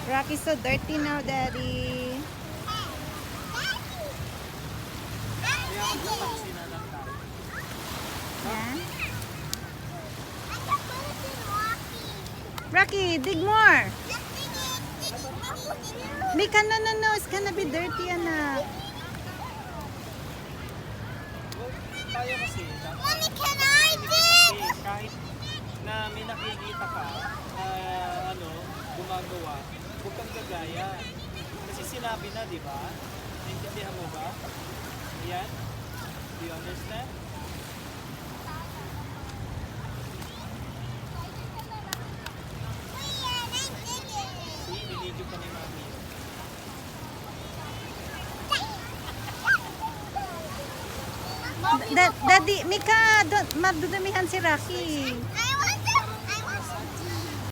Rocky's so dirty now, Daddy. Yan. Rocky, dig more. Mika, no. It's gonna be dirty, anak. Tayo kasi, Mommy, can I dig? kahit na may nakikita ka na gumagawa, huwag kang gagaya. Kasi sinabi na, di ba? Naintindihan mo ba? Ayan? Do you understand? See, binidyo ka ni Mami. Daddy, Mika, madudumihan si Rocky.